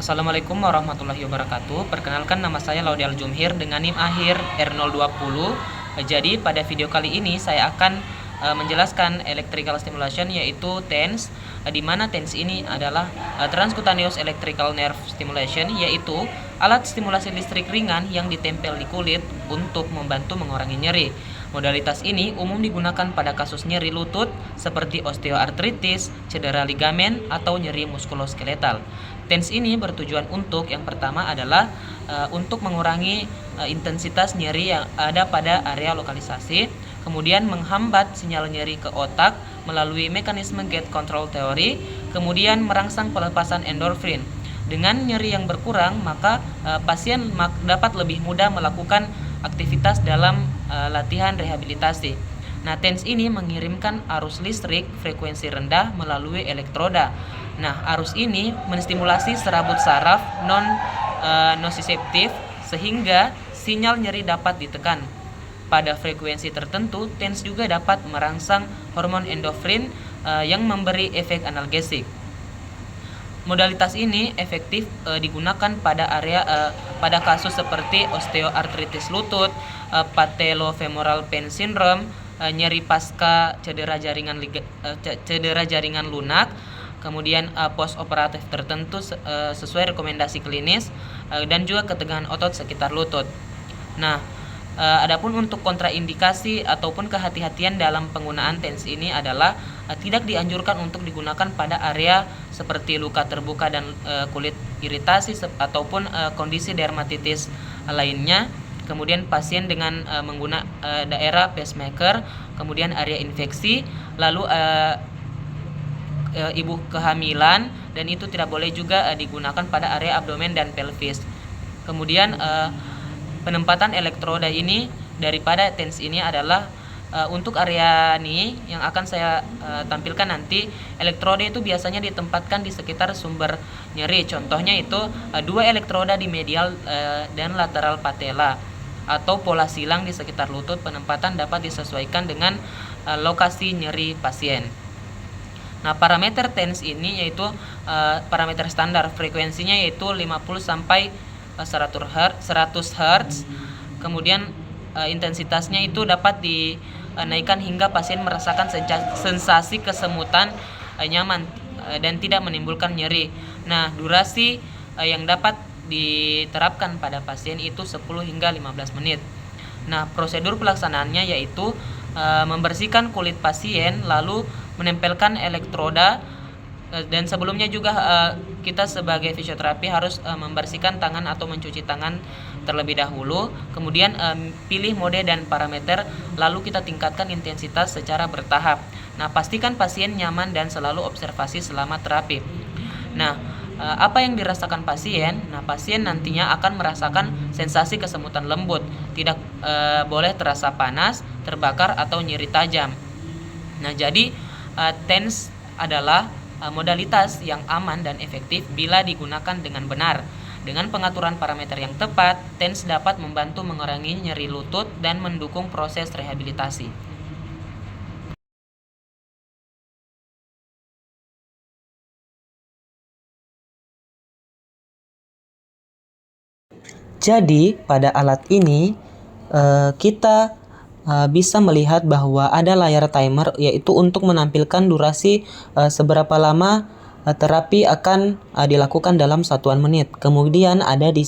Assalamualaikum warahmatullahi wabarakatuh. Perkenalkan, nama saya Laude Aljumhir dengan NIM akhir R020. Jadi pada video kali ini saya akan menjelaskan electrical stimulation, yaitu TENS, di mana TENS ini adalah transcutaneous electrical nerve stimulation, yaitu alat stimulasi listrik ringan yang ditempel di kulit untuk membantu mengurangi nyeri. Modalitas ini umum digunakan pada kasus nyeri lutut seperti osteoartritis, cedera ligamen, atau nyeri muskuloskeletal. TENS ini bertujuan untuk yang pertama adalah untuk mengurangi intensitas nyeri yang ada pada area lokalisasi, kemudian menghambat sinyal nyeri ke otak melalui mekanisme gate control teori, kemudian merangsang pelepasan endorfin. Dengan nyeri yang berkurang, maka pasien dapat lebih mudah melakukan aktivitas dalam latihan rehabilitasi. Nah, TENS ini mengirimkan arus listrik frekuensi rendah melalui elektroda. Nah, arus ini menstimulasi serabut saraf non-nociceptif sehingga sinyal nyeri dapat ditekan. Pada frekuensi tertentu, TENS juga dapat merangsang hormon endorfin yang memberi efek analgesik. Modalitas ini efektif digunakan pada kasus seperti osteoartritis lutut, patellofemoral pain syndrome, nyeri pasca cedera jaringan lunak, kemudian post operatif tertentu sesuai rekomendasi klinis, dan juga ketegangan otot sekitar lutut. Nah, adapun untuk kontraindikasi ataupun kehati-hatian dalam penggunaan TENS ini adalah tidak dianjurkan untuk digunakan pada area seperti luka terbuka dan kulit iritasi ataupun kondisi dermatitis lainnya. Kemudian pasien dengan menggunakan daerah pacemaker, kemudian area infeksi, lalu ibu kehamilan, dan itu tidak boleh juga digunakan pada area abdomen dan pelvis. Kemudian penempatan elektroda ini daripada TENS ini adalah untuk area ini yang akan saya tampilkan nanti, elektroda itu biasanya ditempatkan di sekitar sumber nyeri. Contohnya itu 2 elektroda di medial dan lateral patella atau pola silang di sekitar lutut. Penempatan dapat disesuaikan dengan lokasi nyeri pasien. Nah, parameter TENS ini yaitu parameter standar, frekuensinya yaitu 50 sampai 100 Hz. Kemudian intensitasnya itu dapat dinaikkan hingga pasien merasakan sensasi kesemutan nyaman dan tidak menimbulkan nyeri. Nah, durasi yang dapat diterapkan pada pasien itu 10 hingga 15 menit. Nah, prosedur pelaksanaannya yaitu membersihkan kulit pasien, lalu menempelkan elektroda, dan sebelumnya juga kita sebagai fisioterapi harus membersihkan tangan atau mencuci tangan terlebih dahulu. Kemudian pilih mode dan parameter, lalu kita tingkatkan intensitas secara bertahap. Nah, pastikan pasien nyaman dan selalu observasi selama terapi. Nah, apa yang dirasakan pasien? Nah, pasien nantinya akan merasakan sensasi kesemutan lembut, tidak boleh terasa panas, terbakar, atau nyeri tajam. Nah, jadi TENS adalah modalitas yang aman dan efektif bila digunakan dengan benar. Dengan pengaturan parameter yang tepat, TENS dapat membantu mengurangi nyeri lutut dan mendukung proses rehabilitasi. Jadi pada alat ini kita bisa melihat bahwa ada layar timer, yaitu untuk menampilkan durasi seberapa lama terapi akan dilakukan dalam satuan menit. Kemudian ada di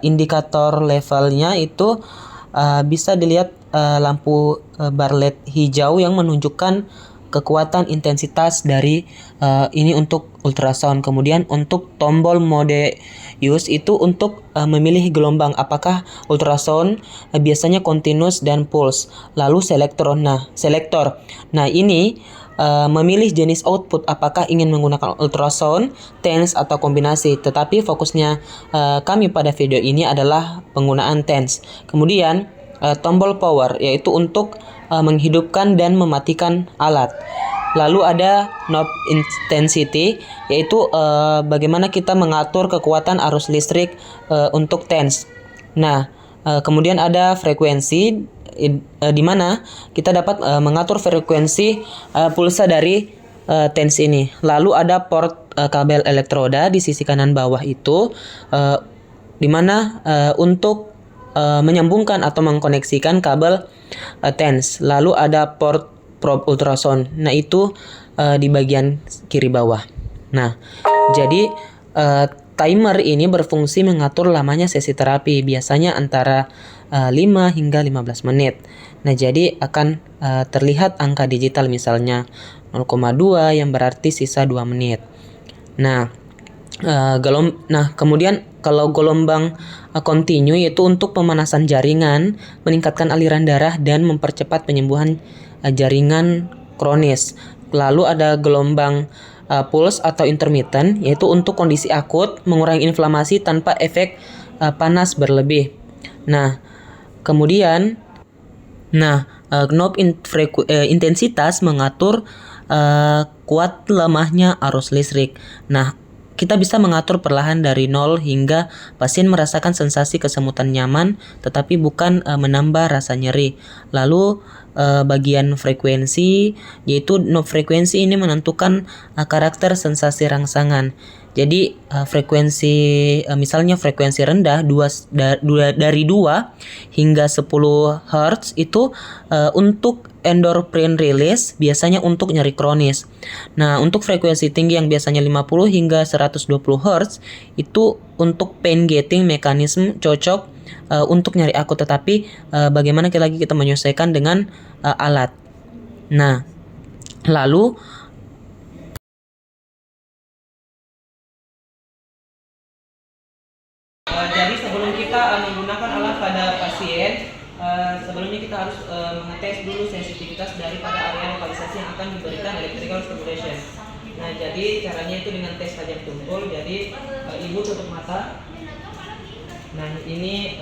indikator levelnya itu bisa dilihat lampu bar LED hijau yang menunjukkan kekuatan intensitas dari ini untuk ultrasound. Kemudian untuk tombol mode use itu untuk memilih gelombang, apakah ultrasound biasanya continuous dan pulse. Lalu selektor. Nah, ini memilih jenis output, apakah ingin menggunakan ultrasound, TENS, atau kombinasi. Tetapi fokusnya kami pada video ini adalah penggunaan TENS. Kemudian tombol power, yaitu untuk menghidupkan dan mematikan alat. Lalu ada knob intensity, yaitu bagaimana kita mengatur kekuatan arus listrik untuk TENS. Nah, kemudian ada frekuensi, di mana kita dapat mengatur frekuensi pulsa dari TENS ini. Lalu ada port kabel elektroda di sisi kanan bawah itu di mana untuk menyambungkan atau mengkoneksikan kabel TENS. Lalu ada port probe ultrasound. Nah, itu di bagian kiri bawah. Nah, jadi timer ini berfungsi mengatur lamanya sesi terapi, biasanya antara 5 hingga 15 menit. Nah, jadi akan terlihat angka digital misalnya 0,2 yang berarti sisa 2 menit. Nah, kemudian kalau gelombang kontinu yaitu untuk pemanasan jaringan, meningkatkan aliran darah dan mempercepat penyembuhan jaringan kronis. Lalu ada gelombang pulse atau intermittent yaitu untuk kondisi akut, mengurangi inflamasi tanpa efek panas berlebih. Nah, kemudian knob intensitas mengatur kuat lemahnya arus listrik. Nah, kita bisa mengatur perlahan dari 0 hingga pasien merasakan sensasi kesemutan nyaman tetapi bukan menambah rasa nyeri. Lalu bagian frekuensi yaitu knob frekuensi ini menentukan karakter sensasi rangsangan. Jadi misalnya frekuensi rendah dari 2 hingga 10 Hz itu untuk endorphin release, biasanya untuk nyeri kronis. Nah, untuk frekuensi tinggi yang biasanya 50 hingga 120 Hz itu untuk pain gating mekanisme cocok untuk nyeri akut, tetapi bagaimana kita menyesuaikan dengan alat. Nah, lalu jadi sebelum kita menggunakan alat pada pasien, sebelumnya kita harus mengetes dulu sensitivitas daripada area lokalisasi yang akan diberikan electrical stimulation. Nah, jadi caranya itu dengan tes tajam tumpul. Jadi ibu tutup mata. Nah, ini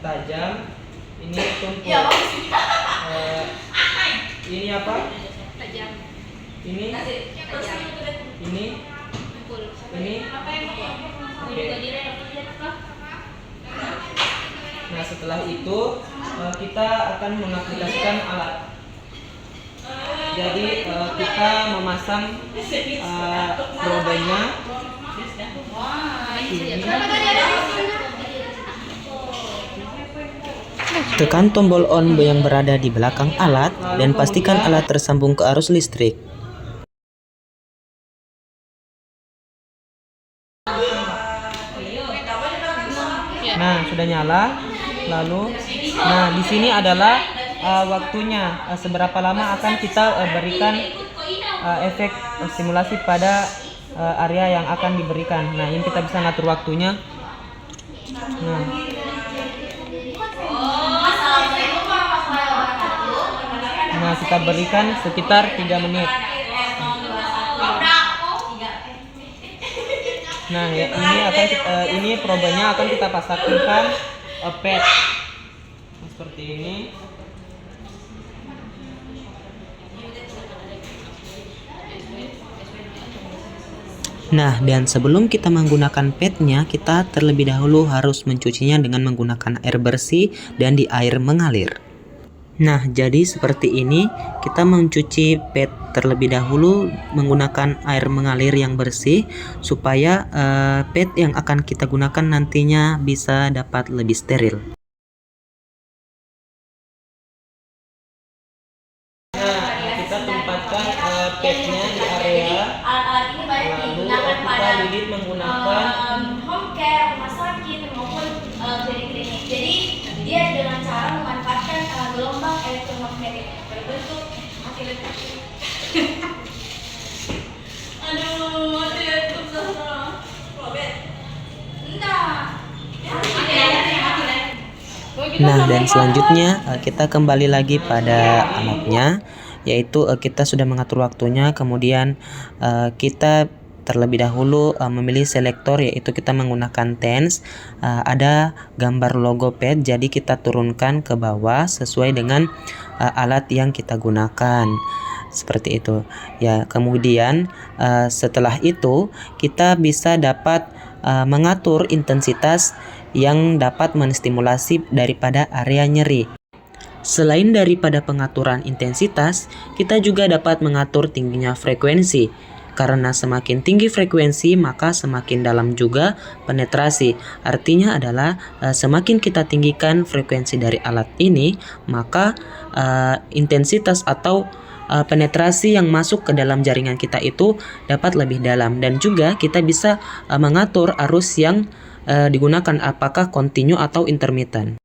tajam, ini tumpul. Ini apa? Tajam. Ini. Oke. Nah, setelah itu kita akan mengaplikasikan alat. Jadi kita memasang rodanya ini. Tekan tombol on yang berada di belakang alat dan pastikan alat tersambung ke arus listrik. Nah, sudah nyala. Lalu, di sini adalah waktunya, seberapa lama akan kita berikan efek stimulasi pada area yang akan diberikan. Nah, ini kita bisa ngatur waktunya. Nah, kita berikan sekitar 3 menit. Nah, ini probanya akan kita pasangkan pad seperti ini. Nah, dan sebelum kita menggunakan padnya, kita terlebih dahulu harus mencucinya dengan menggunakan air bersih dan di air mengalir. Nah, jadi seperti ini, kita mencuci pad terlebih dahulu menggunakan air mengalir yang bersih supaya pad yang akan kita gunakan nantinya bisa dapat lebih steril. Nah, kita tempatkan padnya di area, lalu kita lilit menggunakan home care, rumah sakit maupun klinik. Jadi dia dengan cara memanfaatkan gelombang elektromagnetik berbentuk mati letak. Aduh, mati letak sana. Robert. Enggak. Nah, dan selanjutnya kita kembali lagi pada alatnya, yaitu kita sudah mengatur waktunya, kemudian kita terlebih dahulu memilih selektor, yaitu kita menggunakan TENS. Ada gambar logo pad, jadi kita turunkan ke bawah sesuai dengan alat yang kita gunakan. Seperti itu. Ya, kemudian setelah itu kita bisa dapat mengatur intensitas yang dapat menstimulasi daripada area nyeri. Selain daripada pengaturan intensitas, kita juga dapat mengatur tingginya frekuensi. Karena semakin tinggi frekuensi, maka semakin dalam juga penetrasi. Artinya adalah semakin kita tinggikan frekuensi dari alat ini, maka intensitas atau penetrasi yang masuk ke dalam jaringan kita itu dapat lebih dalam. Dan juga kita bisa mengatur arus yang digunakan, apakah kontinu atau intermittent.